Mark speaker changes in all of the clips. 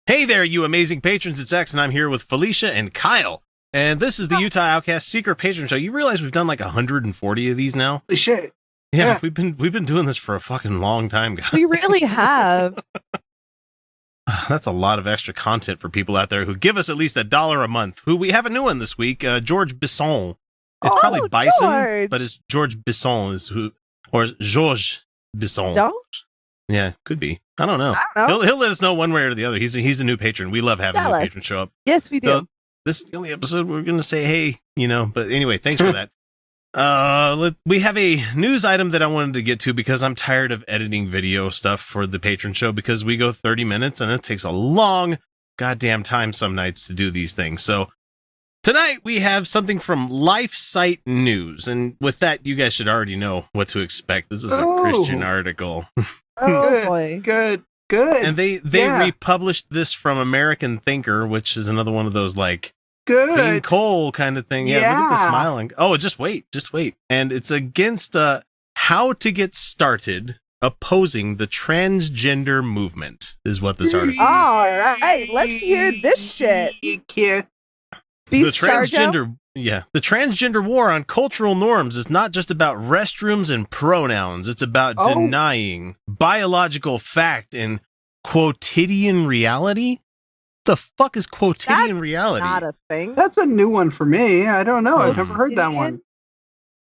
Speaker 1: Hey there, you amazing patrons. It's X, and I'm here with Felicia and Kyle. And this is the Utah Outcasts Secret Patron Show. You realize we've done like 140 of these now?
Speaker 2: Holy shit.
Speaker 1: Yeah, we've been doing this for a fucking long time, guys.
Speaker 3: We really have.
Speaker 1: That's a lot of extra content for people out there who give us at least $1 a month. Who we have a new one this week, George Bisson. It's probably Bison,
Speaker 3: George.
Speaker 1: but it's George Bisson is who, or Georges Bisson.
Speaker 3: Don't?
Speaker 1: Yeah, could be. I don't know.
Speaker 3: I don't know.
Speaker 1: He'll let us know one way or the other. He's a new patron. We love having new patrons show up.
Speaker 3: Yes, we do.
Speaker 1: So this is the only episode we're going to say, hey, but anyway, thanks for that. We have a news item that I wanted to get to because I'm tired of editing video stuff for the patron show because we go 30 minutes and it takes a long goddamn time some nights to do these things. So tonight we have something from LifeSite News. And with that, you guys should already know what to expect. This is a Christian article.
Speaker 3: Boy.
Speaker 2: Good.
Speaker 1: And they republished this from American Thinker, which is another one of those like Bean Cole kind of thing. Yeah, look at the smiling. Oh, just wait. And it's against how to get started opposing the transgender movement is what this article is.
Speaker 3: All right, let's hear this shit.
Speaker 1: The transgender war on cultural norms is not just about restrooms and pronouns. It's about denying biological fact and quotidian reality. The fuck is quotidian reality?
Speaker 3: Not a thing.
Speaker 2: That's a new one for me. I don't know. I've never heard that one.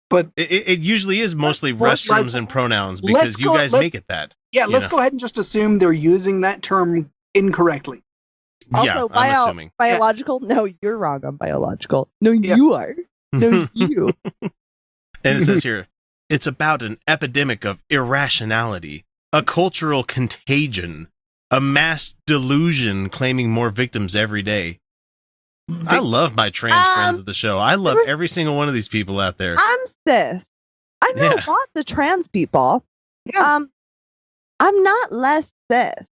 Speaker 2: But
Speaker 1: it usually is mostly restrooms and pronouns because you guys make it that.
Speaker 2: Yeah, let's go ahead and just assume they're using that term incorrectly.
Speaker 3: Also,
Speaker 1: I'm assuming.
Speaker 3: Biological? No, you're wrong on biological. No, you are. No, you.
Speaker 1: And it says here, it's about an epidemic of irrationality, a cultural contagion, a mass delusion claiming more victims every day. I love my trans friends of the show. I love every single one of these people out there.
Speaker 3: I'm cis. I know lots of trans people.
Speaker 2: Yeah.
Speaker 3: I'm not less cis.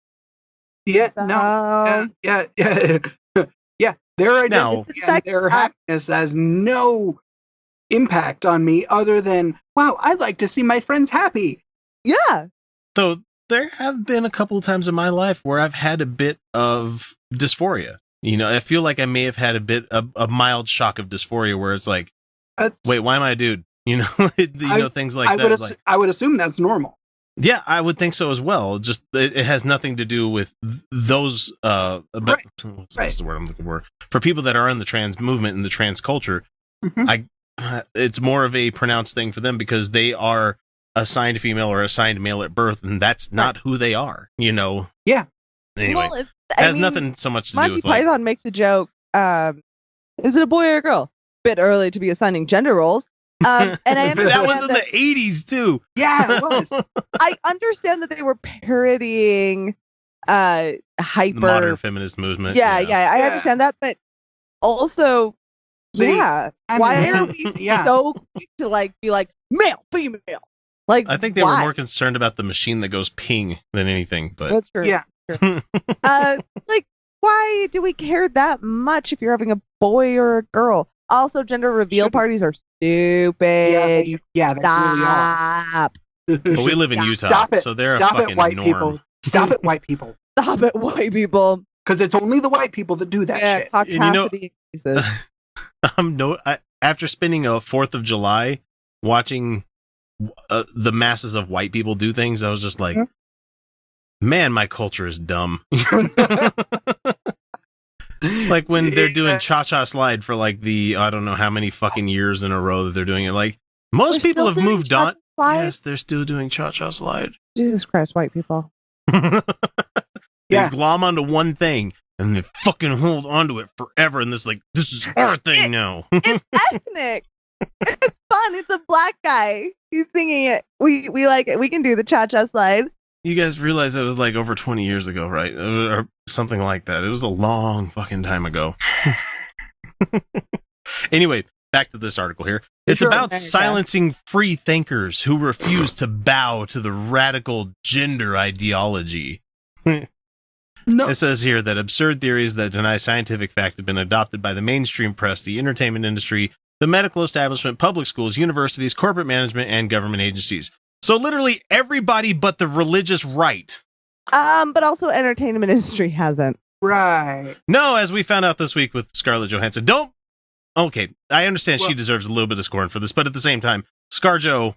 Speaker 2: Yeah,
Speaker 3: So-
Speaker 2: no. Yeah. Yeah, their identity and their happiness has no impact on me other than, wow, I'd like to see my friends happy.
Speaker 3: Yeah.
Speaker 1: So there have been a couple of times in my life where I've had a bit of dysphoria. I feel like I may have had a mild shock of dysphoria where it's like, wait, why am I a dude? Things like that.
Speaker 2: I would assume that's normal.
Speaker 1: Yeah, I would think so as well. Just it has nothing to do with those. What's the word I'm looking for? For people that are in the trans movement and the trans culture, it's more of a pronounced thing for them because they are assigned female or assigned male at birth, and that's not who they are.
Speaker 2: Yeah.
Speaker 1: Anyway, it has nothing so much to do with
Speaker 3: Python makes a joke. Is it a boy or a girl? Bit early to be assigning gender roles. And I understand
Speaker 1: that was in the 80s too.
Speaker 2: Yeah, it was.
Speaker 3: I understand that they were parodying hyper
Speaker 1: the modern feminist movement.
Speaker 3: Yeah, I understand that, but also, why are we so quick to be like male, female? Like,
Speaker 1: I think they were more concerned about the machine that goes ping than anything. But
Speaker 3: that's true.
Speaker 2: Yeah.
Speaker 3: Why do we care that much if you're having a boy or a girl? Also, gender reveal parties are stupid.
Speaker 2: Yeah, they really are.
Speaker 1: But we live in Utah, so they're a fucking
Speaker 2: white
Speaker 1: norm.
Speaker 2: People. Stop it, white people.
Speaker 3: Stop it, white people.
Speaker 2: Because it's only the white people that do that shit.
Speaker 1: After spending a 4th of July watching the masses of white people do things, I was just like, man, my culture is dumb. Like when they're doing cha-cha slide for like the, I don't know how many fucking years in a row that they're doing it. Like most people have moved on. Yes, they're still doing cha-cha slide.
Speaker 3: Jesus Christ, white people.
Speaker 1: They glom onto one thing and they fucking hold onto it forever. And this is our thing now.
Speaker 3: It's ethnic. It's fun. It's a black guy. He's singing it. We like it. We can do the cha-cha slide.
Speaker 1: You guys realize it was like over 20 years ago, right? Or something like that. It was a long fucking time ago. Anyway, back to this article here. It's about silencing free thinkers who refuse to bow to the radical gender ideology.
Speaker 2: No.
Speaker 1: It says here that absurd theories that deny scientific fact have been adopted by the mainstream press, the entertainment industry, the medical establishment, public schools, universities, corporate management, and government agencies. So literally everybody but the religious right.
Speaker 3: But also entertainment industry hasn't.
Speaker 2: Right.
Speaker 1: No, as we found out this week with Scarlett Johansson. Okay, I understand she deserves a little bit of scorn for this, but at the same time, ScarJo,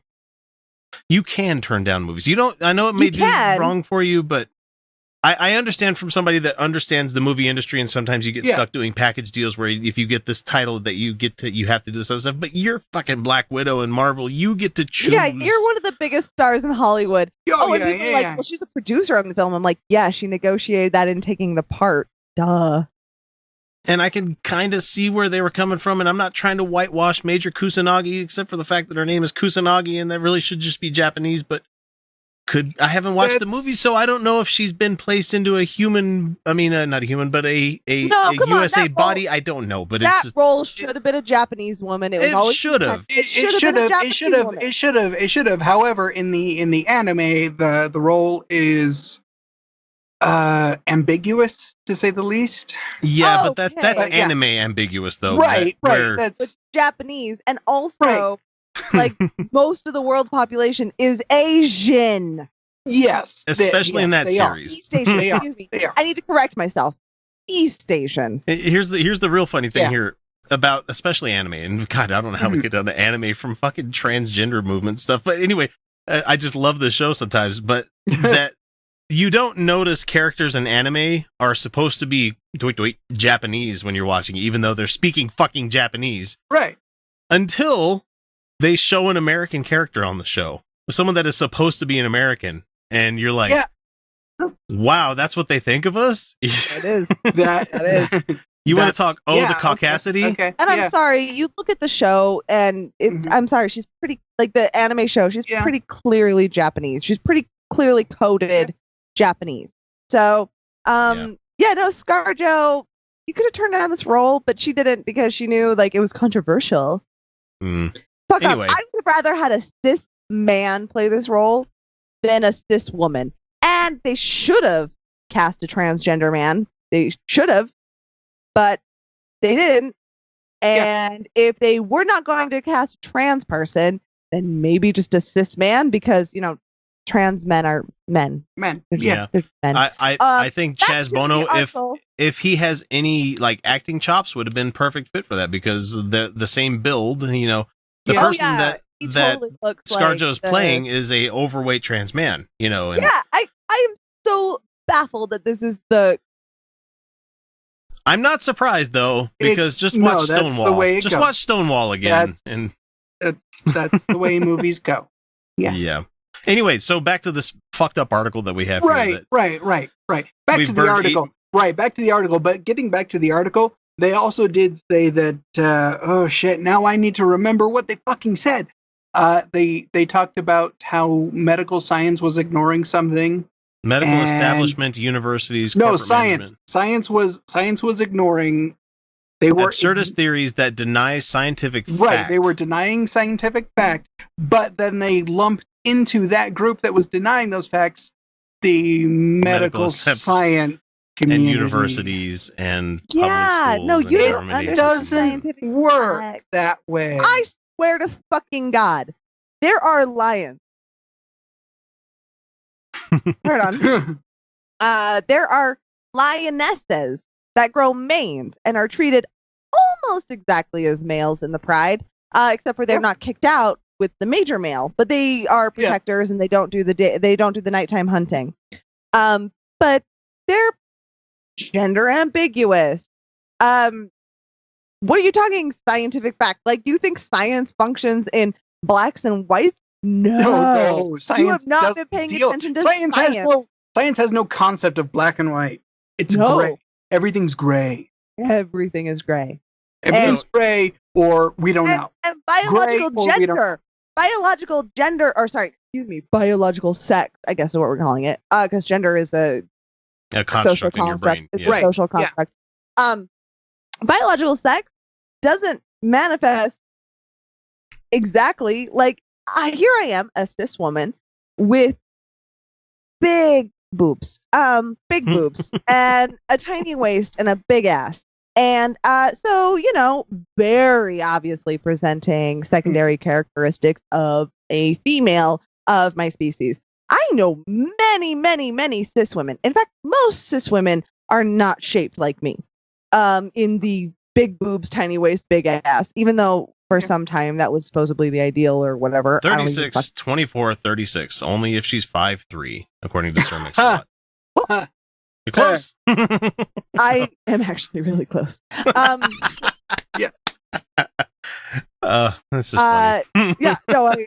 Speaker 1: you can turn down movies. You don't. I know it may do wrong for you, but I understand from somebody that understands the movie industry, and sometimes you get stuck doing package deals where if you get this title that you have to do this other stuff. But you're fucking Black Widow and Marvel. You get to choose.
Speaker 3: Yeah, you're one of the biggest stars in Hollywood. Well, she's a producer on the film. I'm like, yeah, she negotiated that in taking the part. Duh.
Speaker 1: And I can kind of see where they were coming from, and I'm not trying to whitewash Major Kusanagi, except for the fact that her name is Kusanagi, and that really should just be Japanese, but I haven't watched the movie, so I don't know if she's been placed into a human, not a human, but a USA body. I don't know, but
Speaker 3: that role should have been a Japanese woman. It
Speaker 1: should have.
Speaker 2: It should have. However, in the anime, the role is ambiguous, to say the least.
Speaker 1: Yeah, but that's anime ambiguous, though.
Speaker 2: Right.
Speaker 3: That's Japanese, and also. Like most of the world's population is Asian.
Speaker 2: Yes,
Speaker 1: especially in that series.
Speaker 3: East Asian. Excuse me. I need to correct myself. East Asian.
Speaker 1: Here's the real funny thing here about especially anime. And God, I don't know how we get down to anime from fucking transgender movement stuff. But anyway, I just love the show sometimes. But that you don't notice characters in anime are supposed to be Japanese when you're watching, even though they're speaking fucking Japanese.
Speaker 2: Right.
Speaker 1: Until they show an American character on the show, someone that is supposed to be an American, and you're like, wow, that's what they think of us?
Speaker 3: That is.
Speaker 2: That is.
Speaker 1: You want to talk, the caucasity?
Speaker 2: Okay.
Speaker 3: And I'm sorry, you look at the show, and I'm sorry, she's pretty, like the anime show, she's pretty clearly Japanese. She's pretty clearly coded Japanese. So, ScarJo, you could have turned down this role, but she didn't because she knew, like, it was controversial.
Speaker 1: Anyway.
Speaker 3: I would have rather had a cis man play this role than a cis woman. And they should have cast a transgender man. They should have, but they didn't. And if they were not going to cast a trans person, then maybe just a cis man, because, trans men are men.
Speaker 2: Men.
Speaker 1: Yeah.
Speaker 3: There's men.
Speaker 1: I think Chaz Bono, if he has any like acting chops, would have been perfect fit for that, because the same build, the person that totally ScarJo's playing is a overweight trans man, and
Speaker 3: I am so baffled that this is the.
Speaker 1: I'm not surprised though, because just watch Stonewall. Just watch Stonewall again,
Speaker 2: that's the way movies go.
Speaker 1: Yeah. Anyway, so back to this fucked up article that we have.
Speaker 2: Right. Back to the article. Right, back to the article. But getting back to the article, they also did say that, oh shit, now I need to remember what they fucking said. They talked about how medical science was ignoring something.
Speaker 1: Medical establishment, universities,
Speaker 2: no, science. Management. Science was ignoring. They were
Speaker 1: absurdist theories that deny scientific fact.
Speaker 2: Right, they were denying scientific fact, but then they lumped into that group that was denying those facts the medical science community.
Speaker 1: And universities and public schools.
Speaker 3: You don't understand.
Speaker 2: It doesn't work that way.
Speaker 3: I swear to fucking God, there are lions. Hold on. There are lionesses that grow manes and are treated almost exactly as males in the pride, except for they're not kicked out with the major male, but they are protectors and they don't do the nighttime hunting. But they're gender ambiguous. What are you talking scientific fact? Like, do you think science functions in blacks and whites? No.
Speaker 2: Science,
Speaker 3: you have not been paying attention to science.
Speaker 2: Science has no concept of black and white. It's gray. Everything's gray.
Speaker 3: Everything is gray.
Speaker 2: Everything's gray, or we don't know.
Speaker 3: And biological biological sex, I guess is what we're calling it. Because gender is a social construct. It's a social construct. Biological sex doesn't manifest exactly like here I am, a cis woman with big boobs, and a tiny waist and a big ass. And so, very obviously presenting secondary characteristics of a female of my species. I know many, many, many cis women. In fact, most cis women are not shaped like me. In the big boobs, tiny waist, big ass, even though for some time that was supposedly the ideal or whatever.
Speaker 1: 36, 24, 36. Only if she's 5'3", according to Sir Mix-a-Lot.
Speaker 3: Well,
Speaker 1: you're close.
Speaker 3: I am actually really close.
Speaker 2: Yeah.
Speaker 1: That's just funny.
Speaker 3: Yeah, no, I'm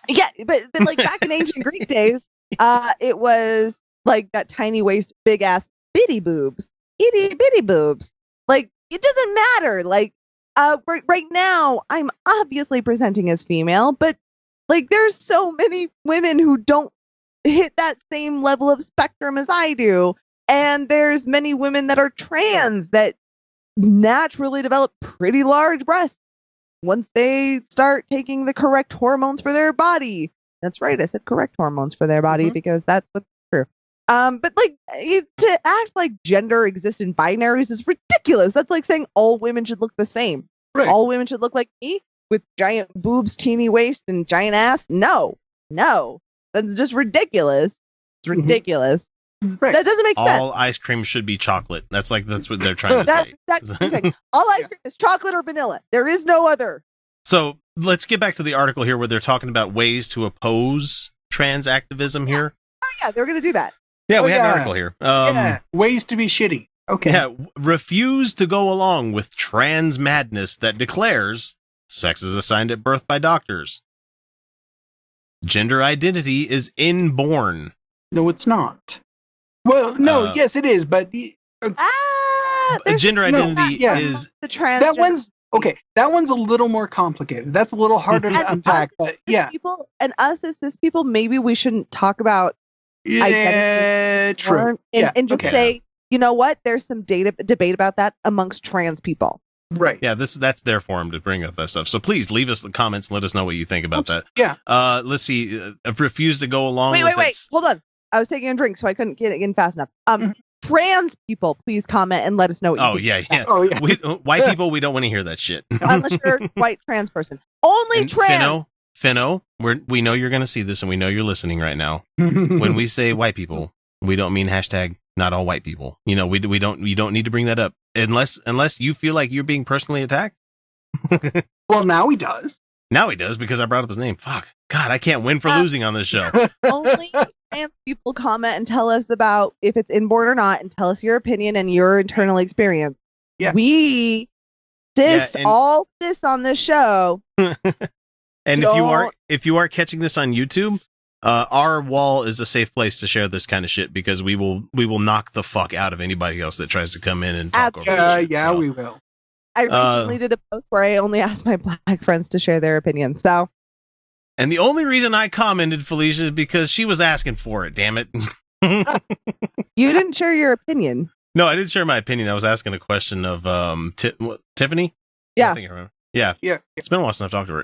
Speaker 3: yeah, but like back in ancient Greek days, it was like that tiny waist, big ass, bitty boobs, itty bitty boobs. Like it doesn't matter. Like right now, I'm obviously presenting as female, but like there's so many women who don't hit that same level of spectrum as I do, and there's many women that are trans that naturally develop pretty large breasts once they start taking the correct hormones for their body. That's right, I said correct hormones for their body because that's what's true. But like to act like gender exists in binaries is ridiculous. That's like saying all women should look the same.
Speaker 2: Right.
Speaker 3: All women should look like me with giant boobs, teeny waist, and giant ass. No, that's just ridiculous. It's ridiculous.
Speaker 2: Right.
Speaker 3: That doesn't make sense.
Speaker 1: All ice cream should be chocolate. That's what they're trying to say.
Speaker 3: That's all ice cream is chocolate or vanilla. There is no other.
Speaker 1: So let's get back to the article here where they're talking about ways to oppose trans activism here.
Speaker 3: Oh yeah, they're going to do that.
Speaker 1: Yeah, we have an article here.
Speaker 2: Ways to be shitty. Okay.
Speaker 1: Yeah, refuse to go along with trans madness that declares sex is assigned at birth by doctors. Gender identity is inborn.
Speaker 2: No, it's not. Well, no, yes, it is, but
Speaker 1: gender identity is
Speaker 3: the trans.
Speaker 2: That one's okay. That one's a little more complicated. That's a little harder to unpack. But yeah,
Speaker 3: people and us as cis people, maybe we shouldn't talk about identity.
Speaker 2: True.
Speaker 3: And just say, you know what? There's some debate about that amongst trans people.
Speaker 2: Right.
Speaker 1: Yeah, that's their forum to bring up that stuff. So please leave us the comments and let us know what you think about that.
Speaker 2: Yeah.
Speaker 1: Let's see. I've refused to go along with
Speaker 3: Wait. Hold on. I was taking a drink, so I couldn't get it in fast enough. Trans people, please comment and let us know what you think.
Speaker 1: Oh, yeah. White people, we don't want to hear that shit.
Speaker 3: Unless you're a white trans person. Only and trans.
Speaker 1: Finno, we know you're going to see this and we know you're listening right now. When we say white people, we don't mean hashtag not all white people. You know, you don't need to bring that up unless you feel like you're being personally attacked.
Speaker 2: Well, now he does.
Speaker 1: Now he does because I brought up his name. Fuck. God, I can't win for losing on this show.
Speaker 3: Only trans people comment and tell us about if it's inborn or not and tell us your opinion and your internal experience.
Speaker 2: Yeah.
Speaker 3: We all cis on this show.
Speaker 1: And if you are catching this on YouTube, our wall is a safe place to share this kind of shit because we will knock the fuck out of anybody else that tries to come in and talk over this shit.
Speaker 2: Yeah, we will.
Speaker 3: I recently did a post where I only asked my black friends to share their opinions. So,
Speaker 1: and the only reason I commented, Felicia, is because she was asking for it. Damn it!
Speaker 3: You didn't share your opinion.
Speaker 1: No, I didn't share my opinion. I was asking a question of Tiffany.
Speaker 3: Yeah,
Speaker 1: I think I remember. Yeah. It's been a while since I've talked to her.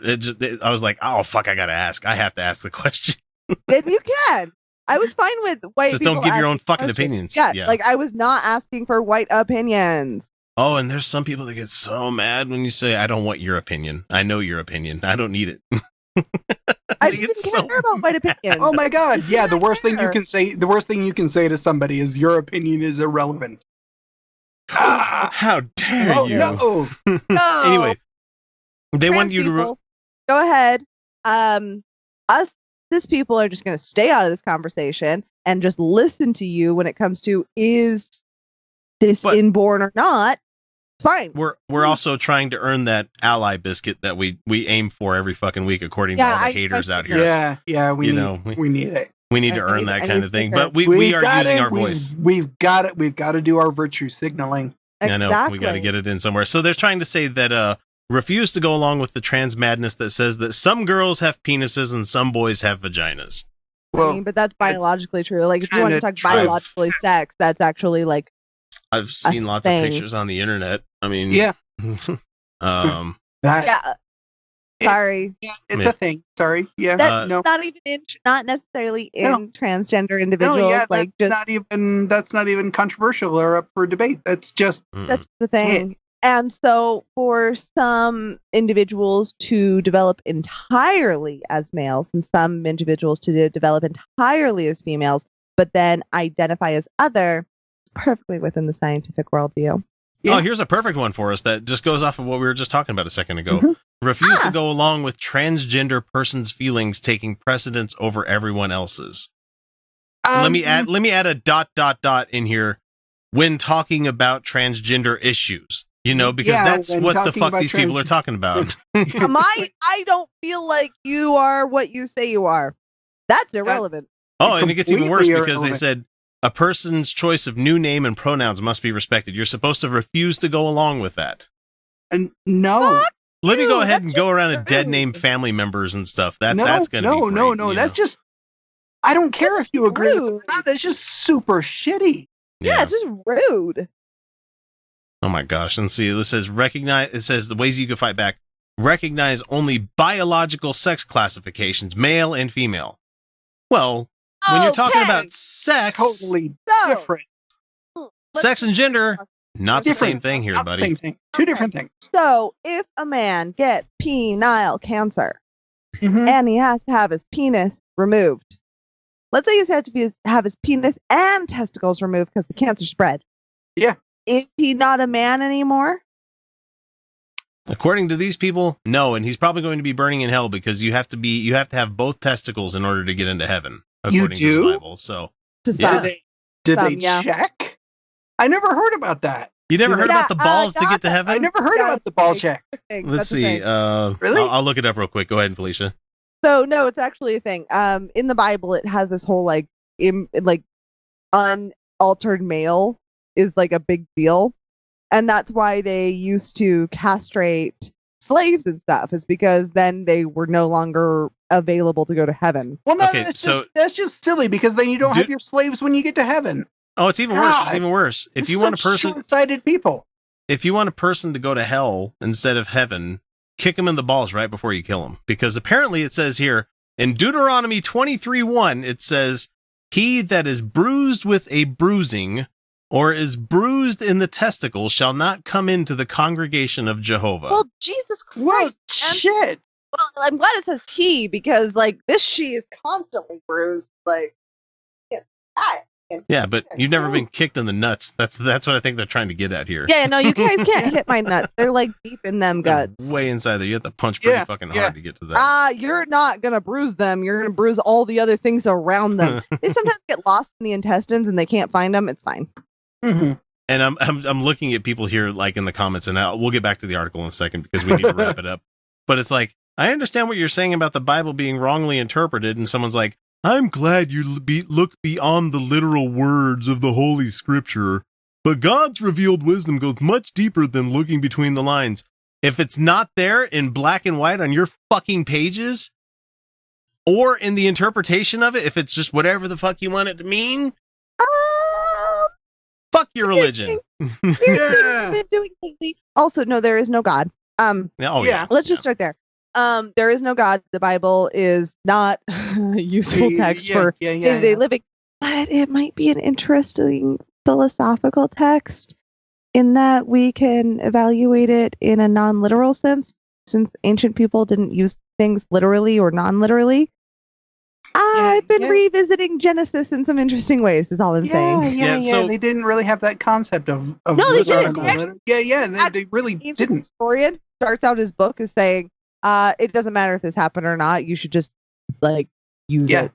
Speaker 1: I was like, oh fuck, I gotta ask. I have to ask the question.
Speaker 3: If you can. I was fine with white.
Speaker 1: Just don't give your own fucking opinions.
Speaker 3: Yeah, like I was not asking for white opinions.
Speaker 1: Oh, and there's some people that get so mad when you say, I don't want your opinion. I know your opinion. I don't need it.
Speaker 3: I just didn't care about white opinions.
Speaker 2: Oh my god. Yeah, the worst thing you can say to somebody is your opinion is irrelevant.
Speaker 1: How dare you?
Speaker 2: No.
Speaker 3: No.
Speaker 1: Anyway, they want you
Speaker 3: to go ahead. Us cis people are just going to stay out of this conversation and just listen to you when it comes to is this inborn or not. It's fine.
Speaker 1: We're also trying to earn that ally biscuit that we aim for every fucking week, according to all the haters out here.
Speaker 2: Yeah, we need it.
Speaker 1: We need to earn that kind of thing, but we are using our voice.
Speaker 2: We've got it. We've got to do our virtue signaling.
Speaker 3: Exactly.
Speaker 1: I know we got to get it in somewhere. So they're trying to say that refuse to go along with the trans madness that says that some girls have penises and some boys have vaginas.
Speaker 3: Well, I mean, but that's biologically true. Like if you want to talk biologically sex, that's actually like.
Speaker 1: I've seen lots of pictures on the internet. I mean,
Speaker 2: yeah.
Speaker 3: Sorry.
Speaker 2: Yeah, it's a thing. Sorry. Yeah.
Speaker 3: Not necessarily in transgender individuals.
Speaker 2: No, yeah,
Speaker 3: like
Speaker 2: that's not even controversial or up for debate. That's just
Speaker 3: that's the thing. And so for some individuals to develop entirely as males and some individuals to develop entirely as females, but then identify as other, it's perfectly within the scientific worldview.
Speaker 1: Yeah. Oh, here's a perfect one for us that just goes off of what we were just talking about a second ago. Refuse to go along with transgender person's feelings taking precedence over everyone else's. Let me add a ... in here when talking about transgender issues. Because that's what the fuck these people are talking about.
Speaker 3: I don't feel like you are what you say you are. That's irrelevant.
Speaker 1: And it gets even worse because they said a person's choice of new name and pronouns must be respected. You're supposed to refuse to go along with that.
Speaker 2: No.
Speaker 1: Let me go ahead and go around and dead name family members and stuff. That's going to be great,
Speaker 2: No. That's just, I don't care if you agree with it or not. That's just super shitty.
Speaker 3: Yeah, it's just rude.
Speaker 1: Oh my gosh. And see, it says the ways you can fight back. Recognize only biological sex classifications, male and female. Well, when you're talking about sex,
Speaker 2: totally different.
Speaker 1: Sex and gender, not the same thing here, buddy.
Speaker 2: Same thing. Two different things.
Speaker 3: So, if a man gets penile cancer and he has to have his penis removed, let's say he has to have his penis and testicles removed because the cancer spread.
Speaker 2: Yeah.
Speaker 3: Is he not a man anymore?
Speaker 1: According to these people, no, and he's probably going to be burning in hell because you have to have both testicles in order to get into heaven. According to the Bible. So
Speaker 2: did they check? I never heard about that.
Speaker 1: You never heard about the balls to get to heaven?
Speaker 2: I never heard about the ball check.
Speaker 1: Let's see.
Speaker 2: Really?
Speaker 1: I'll look it up real quick. Go ahead, Felicia.
Speaker 3: So no, it's actually a thing. In the Bible, it has this whole unaltered male is like a big deal, and that's why they used to castrate slaves and stuff. Is because then they were no longer available to go to heaven.
Speaker 2: Well, no, that's just silly because then you don't have your slaves when you get to heaven.
Speaker 1: Oh, it's even worse. It's even worse. If you want a person,
Speaker 2: short-sighted people.
Speaker 1: If you want a person to go to hell instead of heaven, kick him in the balls right before you kill him. Because apparently it says here in Deuteronomy 23:1, it says, "He that is bruised with a bruising, or is bruised in the testicles, shall not come into the congregation of Jehovah."
Speaker 3: Well, Jesus Christ!
Speaker 2: Shit.
Speaker 3: Well, I'm glad it says he because this she is constantly bruised.
Speaker 1: Yeah, but you've never been kicked in the nuts. That's what I think they're trying to get at here.
Speaker 3: Yeah, no, you guys can't hit my nuts. They're deep in them guts.
Speaker 1: Way inside there. You have to punch pretty fucking hard to get to that.
Speaker 3: You're not gonna bruise them. You're gonna bruise all the other things around them. They sometimes get lost in the intestines and they can't find them. It's fine.
Speaker 2: Mm-hmm.
Speaker 1: And I'm looking at people here in the comments, and we'll get back to the article in a second because we need to wrap it up. But it's I understand what you're saying about the Bible being wrongly interpreted, and someone's like, "I'm glad you look beyond the literal words of the Holy Scripture, but God's revealed wisdom goes much deeper than looking between the lines." If it's not there in black and white on your fucking pages, or in the interpretation of it, if it's just whatever the fuck you want it to mean, fuck your religion.
Speaker 3: Been doing lately. Also, no, there is no God. Let's just start there. There is no God. The Bible is not a useful text for day-to-day living, but it might be an interesting philosophical text in that we can evaluate it in a non-literal sense, since ancient people didn't use things literally or non-literally. I've been revisiting Genesis in some interesting ways, is all I'm saying.
Speaker 2: So they didn't really have that concept of
Speaker 3: no, they didn't.
Speaker 2: They really didn't.
Speaker 3: Historian starts out his book as saying, it doesn't matter if this happened or not. You should just use it.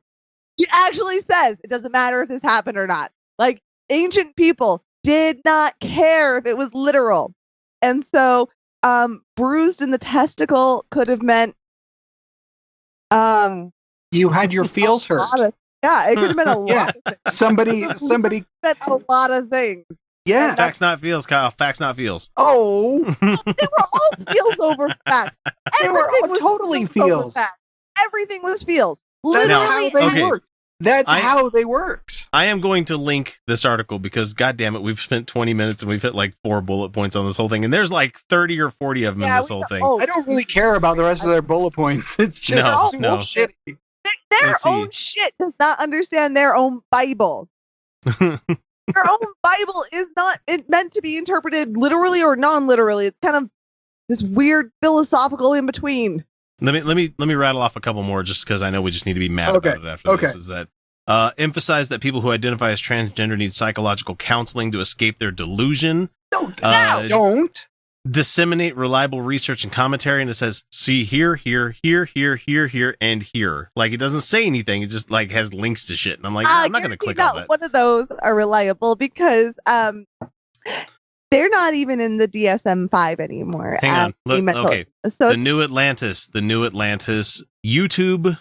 Speaker 3: He actually says it doesn't matter if this happened or not. Ancient people did not care if it was literal. And so, bruised in the testicle could have meant,
Speaker 2: you had your feels hurt.
Speaker 3: It could have been a lot. Of things.
Speaker 2: Somebody
Speaker 3: meant a lot of things.
Speaker 2: Yeah.
Speaker 1: Facts, not feels, Kyle. Facts, not feels.
Speaker 2: Oh.
Speaker 3: They were all feels over facts.
Speaker 2: They were all totally feels.
Speaker 3: Everything was feels.
Speaker 2: Literally, That's how they worked.
Speaker 1: I am going to link this article because, goddamn it, we've spent 20 minutes and we've hit 4 bullet points on this whole thing, and there's 30 or 40 of them in this whole thing.
Speaker 2: I don't really care about the rest of their bullet points. It's just shitty.
Speaker 3: Their own shit does not understand their own Bible. Their own Bible is not meant to be interpreted literally or non-literally. It's kind of this weird philosophical in between.
Speaker 1: Let me rattle off a couple more just because I know we just need to be mad about it after this. Is that Emphasize that people who identify as transgender need psychological counseling to escape their delusion.
Speaker 2: Don't.
Speaker 1: Disseminate reliable research and commentary, and it says, see here, here, here, here, here, here, and here. Like, it doesn't say anything. It just, like, has links to shit. And I'm like, I'm not going to click on that.
Speaker 3: One of those are reliable because they're not even in the DSM-5 anymore.
Speaker 1: Hang on. Look, okay.
Speaker 3: So
Speaker 1: the New Atlantis, YouTube,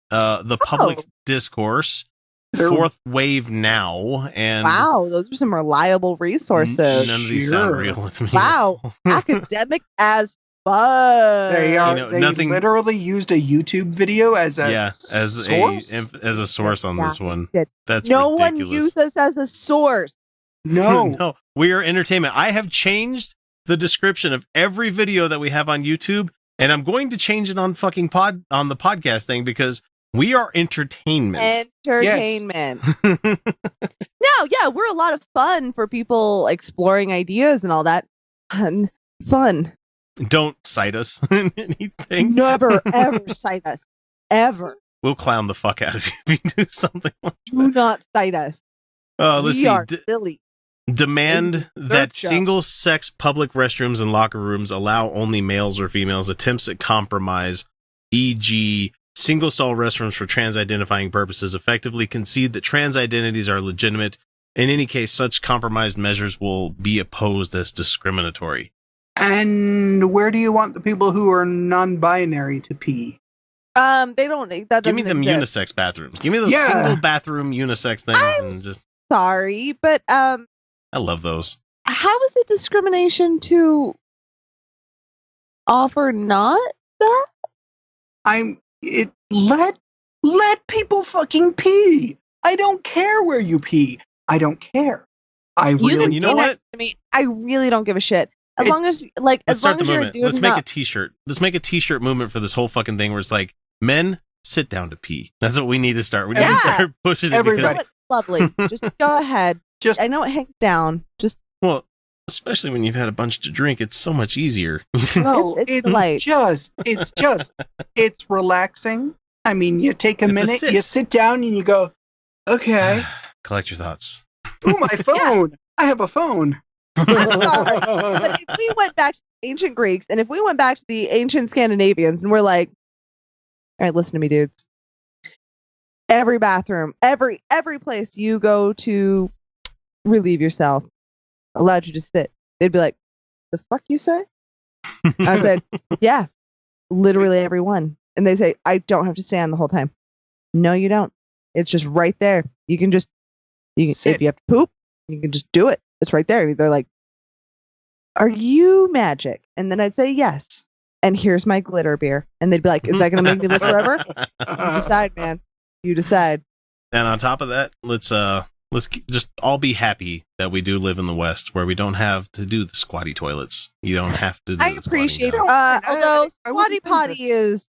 Speaker 1: the public discourse, Fourth Wave Now, and
Speaker 3: wow, those are some reliable resources.
Speaker 1: None of these sound real to me.
Speaker 3: Wow, academic as fuck.
Speaker 2: They are. They literally used a YouTube video as a source?
Speaker 1: as a source on this one. That's
Speaker 3: no
Speaker 1: ridiculous.
Speaker 3: one used this as a source.
Speaker 2: No,
Speaker 1: we are entertainment. I have changed the description of every video that we have on YouTube, and I'm going to change it on fucking on the podcast thing because we are entertainment.
Speaker 3: Entertainment. No, yeah, we're a lot of fun for people exploring ideas and all that. Fun.
Speaker 1: Don't cite us in anything.
Speaker 3: Never, ever cite us. Ever.
Speaker 1: We'll clown the fuck out of you if you do something like that.
Speaker 3: Do not cite us.
Speaker 1: Let's
Speaker 3: are silly.
Speaker 1: Demand that single-sex public restrooms and locker rooms allow only males or females. Attempts at compromise, e.g., single-stall restrooms for trans-identifying purposes, effectively concede that trans identities are legitimate. In any case, such compromised measures will be opposed as discriminatory.
Speaker 2: And where do you want the people who are non-binary to pee?
Speaker 3: They don't. That
Speaker 1: give me them
Speaker 3: exist.
Speaker 1: unisex bathrooms. Give me those single bathroom unisex things.
Speaker 3: Sorry, but
Speaker 1: I love those.
Speaker 3: How is it discrimination to offer not that?
Speaker 2: Let people fucking pee. I don't care where you pee. I don't care.
Speaker 1: You know what?
Speaker 3: I really don't give a shit. As long as
Speaker 1: let's start the movement. Let's make a t-shirt. Let's make a t-shirt movement for this whole fucking thing where it's like, men, sit down to pee. That's what we need to start. We need to start pushing it because
Speaker 3: lovely. Just go ahead. I know it hangs down.
Speaker 1: Well, especially when you've had a bunch to drink, it's so much easier.
Speaker 2: No, it's relaxing. I mean, you take a minute, you sit down, and you go, okay.
Speaker 1: Collect your thoughts.
Speaker 2: Ooh, my phone. Yeah. I have a phone.
Speaker 3: I'm sorry, but if we went back to the ancient Greeks and if we went back to the ancient Scandinavians and we're like, all right, listen to me, dudes. Every bathroom, every place you go to relieve yourself, allowed you to sit. They'd be like, the fuck you say? I said, yeah, literally everyone. And they say, I don't have to stand the whole time. No, you don't. It's just right there. You can if you have to poop, you can just do it. It's right there. They're like, are you magic? And then I'd say, yes. And here's my glitter beer. And they'd be like, is that going to make me live forever? You decide, man. You decide.
Speaker 1: And on top of that, let's just all be happy that we do live in the West where we don't have to do the squatty toilets. You don't have to do
Speaker 3: I appreciate it. Although squatty potty is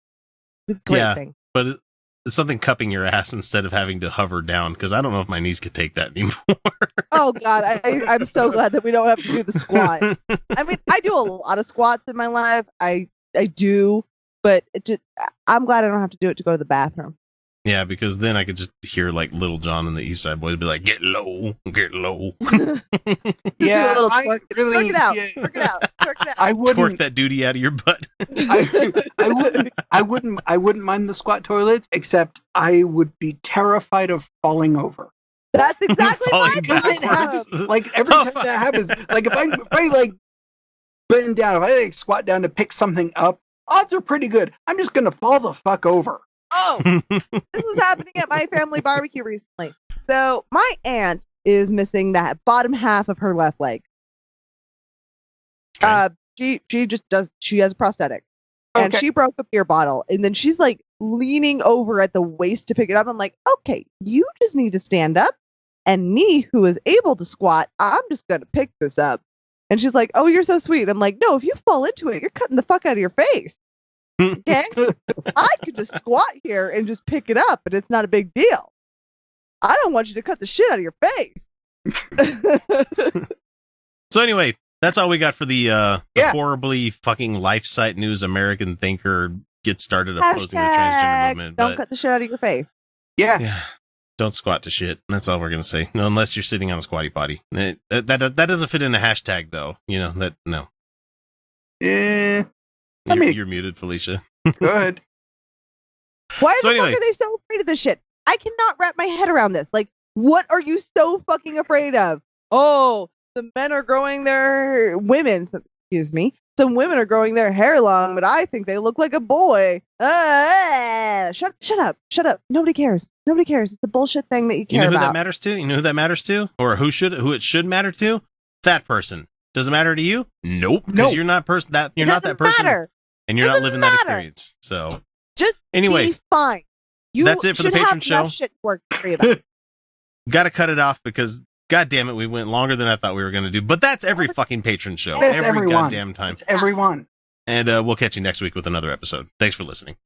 Speaker 3: a great thing.
Speaker 1: But it's something cupping your ass instead of having to hover down, because I don't know if my knees could take that anymore.
Speaker 3: Oh, God. I'm so glad that we don't have to do the squat. I mean, I do a lot of squats in my life. I do, but I'm glad I don't have to do it to go to the bathroom.
Speaker 1: Yeah, because then I could just hear like Little John and the East Side Boys be like, "Get low, get low."
Speaker 2: Yeah,
Speaker 3: twerk it out.
Speaker 2: I wouldn't
Speaker 1: twerk that duty out of your butt.
Speaker 2: I wouldn't mind the squat toilets, except I would be terrified of falling over.
Speaker 3: That's exactly my point.
Speaker 2: Like every time that happens, like if I like bend down, if I like squat down to pick something up, odds are pretty good I'm just gonna fall the fuck over.
Speaker 3: Oh, this was happening at my family barbecue recently. So my aunt is missing that bottom half of her left leg. Okay. She has a prosthetic. And she broke a beer bottle. And then she's like leaning over at the waist to pick it up. I'm like, okay, you just need to stand up. And me, who is able to squat, I'm just going to pick this up. And she's like, oh, you're so sweet. I'm like, no, if you fall into it, you're cutting the fuck out of your face. Okay, I could just squat here and just pick it up, and it's not a big deal. I don't want you to cut the shit out of your face.
Speaker 1: So anyway, that's all we got for the horribly fucking life site news. American thinker gets started opposing the transgender movement.
Speaker 3: Don't cut the shit out of your face.
Speaker 2: Yeah.
Speaker 1: Don't squat to shit. That's all we're gonna say. No, unless you're sitting on a squatty potty. That doesn't fit in a hashtag though. No.
Speaker 2: Yeah.
Speaker 1: You're muted, Felicia.
Speaker 2: Good.
Speaker 3: Why the fuck are they so afraid of this shit? I cannot wrap my head around this. Like, what are you so fucking afraid of? Oh, the men are growing their some women are growing their hair long, but I think they look like a boy. Shut up. Nobody cares. It's a bullshit thing that you care about.
Speaker 1: You know who that matters to? You know who that matters to? Or who it should matter to? That person. Does it matter to you? Nope. Because you're not you're not that person.
Speaker 3: Matter.
Speaker 1: And you're not living that experience. So
Speaker 3: just be fine.
Speaker 1: That's it for the Patron show.
Speaker 3: Shit to worry about.
Speaker 1: Got to cut it off because, God damn it, we went longer than I thought we were going to do. But that's every fucking Patron show. Every goddamn time.
Speaker 2: It's everyone.
Speaker 1: And we'll catch you next week with another episode. Thanks for listening.